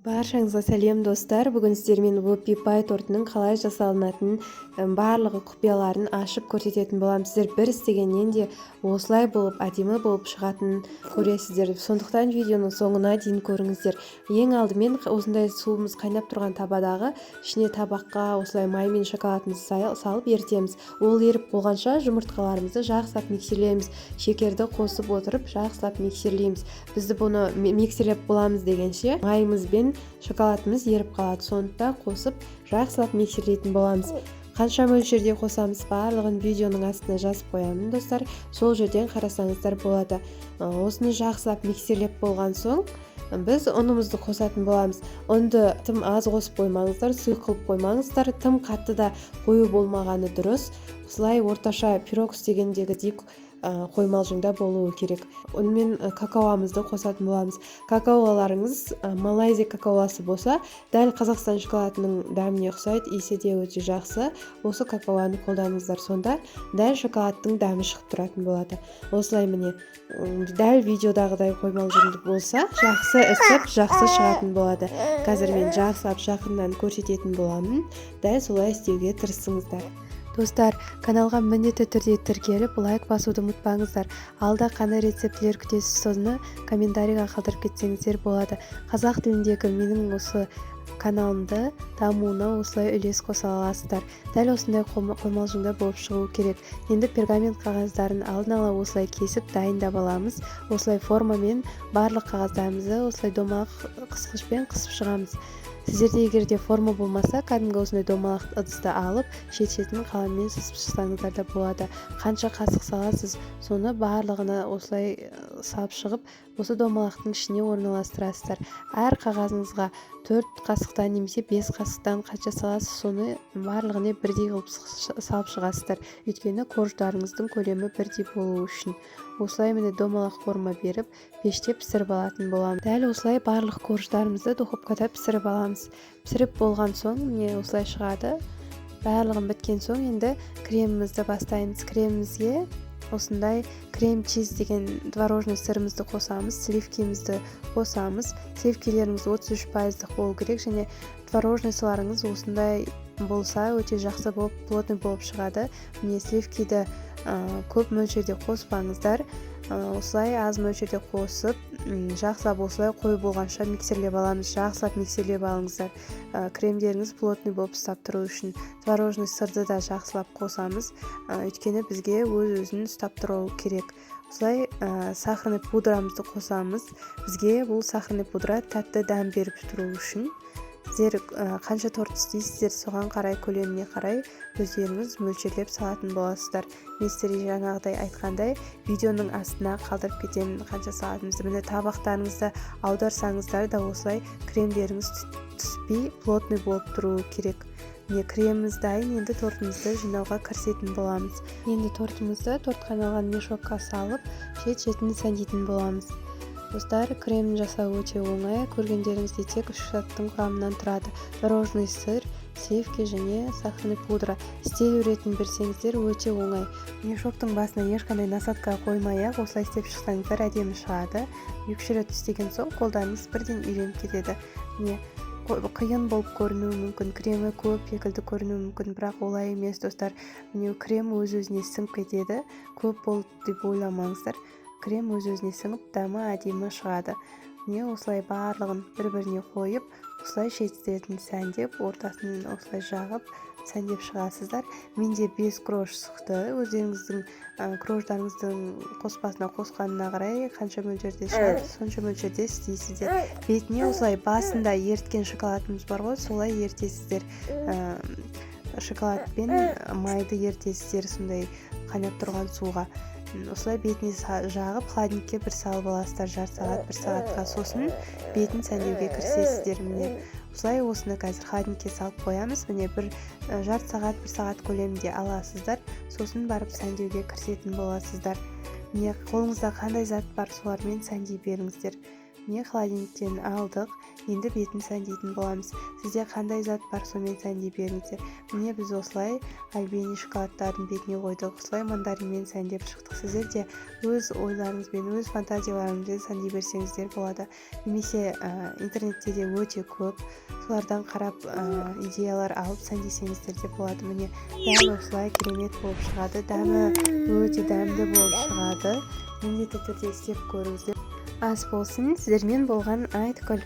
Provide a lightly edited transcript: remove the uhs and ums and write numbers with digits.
Баршаңызға сәлем достар. Бүгін сіздермен Whoopie Pie тортының қалай жасалынатынын барлығы құпияларын ашып көрсететін боламын. Сіздер бір істегеннен де осылай болып әдемі болып шығатынын көресіздер. Сондықтан видеоның соңына дейін көріңіздер. Ең алдымен осындай суымыз қайнап тұрған табадағы ішіне табаққа осылай май мен шоколадымызды салып ерітеміз. Ол еріп болғанша жұмыртқаларымызды жақсылап миксерлейміз. Шекерді қосып отырып жақсылап миксерлейміз. Бізді бұны миксерлеп боламыз дегенше майымызбен шоколадымыз еріп қалады. Сондықтан қосып жақсылап миксерлейтін боламыз. Қанша мөлшерде қосамыз барлығын видеоның астына жазып қоямын достар. Сол жерден қарасаңыздар болады. Осыны жақсылап миксерлеп болған соң біз ұнымызды қосатын боламыз. Ұнды тым аз қосып қоймаңыздар, сұйық қылып қоймаңыздар. Тым қатты да қою болмағаны дұрыс. Осылай орташа пирог істегендегідей қоймалжыңда болуы керек. Онымен какаоамызды қосатын боламыз. Какаоларыңыз Малайзия какаоласы болса, дәл Қазақстан шоколадының дәміне ұқсайды, иісі де өте жақсы. Осы какаоны қолданыңыздар, сонда дәл шоколадтың дәмі шығып тұратын болады. Осылай міне, дәл видеодағыдай қоймалжыңды болса, жақсы ісіп, жақсы шығатын болады. Қазір мен жақсылап жақыннан көрсететін боламын. Дәл солай істеуге тырысыңыздар. Достар, каналға міндетті түрде тіркеліп, лайк басуды ұмытпаңыздар. Алда қандай рецептілер күтесіз, соны комментарийға қалдырып кетсеңіздер болады. Қазақ тіліндегі менің осы каналымды дамуына осылай үлес қоса аласыздар. Дәл осындай қоймалжыңда болып шығу керек. Енді пергамент қағаздарын алдын ала осылай кесіп дайындап аламыз. Осылай формамен барлық қағаздарымызды осылай домалақ қысқышпен қысып шығамыз. Сіздерде егер де форма болмаса, кәдімгі осындай домалақ ыдысты алып, шет-шетін қаламмен сызып шықсаңыздар да болады. Қанша қасық саласыз, соны барлығына осылай салып шығып, осы домалақтың ішіне орналастырасыздар. Әр қағазыңызға 4 қасықтан немесе 5 қасықтан қанша саласыз, соны барлығына бірдей қылып салып шығасыздар. Өйткені корждарыңыздың көлемі бірдей болуы үшін. Осылай міне домалақ форма беріп, пеште пісіріп алатын боламыз. Дәл осылай барлық корждарымызды духовкада пісіріп аламыз. Пісіріп болған соң міне осылай шығады. Барлығын біткен соң енді кремімізді бастаймыз. Кремімізге осындай крем-чиз деген творожный сырымызды қосамыз, сливкемізді қосамыз. Сливкелеріңіз 33% болу керек, және творожный сыларыңыз осындай болса өте жақсы болып, плотный болып шығады. Міне сливкиді көп мөлшерде қоспаңыздар. Осылай аз мөлшерде қосып, жақсылап осылай қою болғанша миксерлеп аламыз. Жақсылап миксерлеп алыңыздар. Кремдеріңіз плотный болып ұстап тұру үшін. Творожный сырды да жақсылап қосамыз. Өйткені бізге өз-өзін ұстап тұру керек. Осылай сахарный пудрамызды қосамыз. Бізге бұл сахарный пудра тәтті дәм беріп тұру үшін. Сіздер қанша торт істейсіздер, соған қарай, көлеміне қарай өздеріңіз мөлшерлеп салатын боласыздар. Мен сіздерге жаңағыдай айтқандай, видеоның астына қалдырып кетемін қанша салатынымызды. Міне табақтарыңызды аударсаңыздар да осылай кремдеріңіз түспей, плотный болып тұруы керек. Міне креміміз дайын, енді тортымызды жинауға кірісетін боламыз. Енді тортымызды тортқаналған мешокқа салып, шет-шетін сәндейтін боламыз. Достар, кремін жасау өте оңай. Көргендеріңізде тек 3 заттың құрамынан тұрады. Творожный сыр, сливки және сахарный пудра. Стель ретін берсеңіздер өте оңай. Мешоктың басына ешқандай насадка қоймай-ақ осылай істеп шықсаңыздар әдемі шығады. 2 рет істеген соң қолдарыңыз бірден үйреніп кетеді. Міне қиын болып көрінуі мүмкін, кремі көп секілді көрінуі мүмкін, бірақ олай емес достар. Міне крем өз-өзіне сіңіп кетеді. Көп болды деп ойламаңыздар. Крем өз-өзіне сіңіп, дәмі әдемі шығады. Міне осылай барлығын бір-біріне қойып, осылай шеттерін сәндеп, ортасын осылай жағып, сәндеп шығасыздар. Менде 5 крош шықты. Өздеріңіздің крошдарыңыздың қоспасына қосқанына қарай қанша мөлшерде шығады, сонша мөлшерде істейсіздер. Бетіне осылай басында еріткен шоколадымыз бар ғой, солай ертесіздер. Шоколад пен майды ертесіздер сондай қайнап тұрған суға. Осылай бетіне жағып, холодильникке бір салып аласыздар, жарты сағат, 1 сағатқа. Сосын бетін сәндеуге кірісесіздер. Міне осылай осыны қазір холодильникке салып қоямыз. Міне бір жарты сағат, 1 сағат көлемінде аласыздар. Сосын барып сәндеуге кірісетін боласыздар. Міне қолыңызда қандай зат бар, солармен сәндей беріңіздер. Міне холодильниктен алдық. енді бетін сәндейтін боламыз. Сізде қандай зат бар, сонымен сәндей беріңіздер. Міне біз осылай альбени шоколадтардың бетіне қойдық, осылай мандаринмен сәндеп шықтық. Сіздер де өз ойларыңызбен, өз фантазияларыңызбен сәндей берсеңіздер болады. Немесе интернетте де өте көп, солардан қарап идеялар алып сәндесеңіздер де болады. Міне дәл осылай керемет болып шығады, дәмі өте дәмді болып шығады. Міндетті түрде істеп көріңіздер. Ас болсын. Сіздермен болған Айткүл.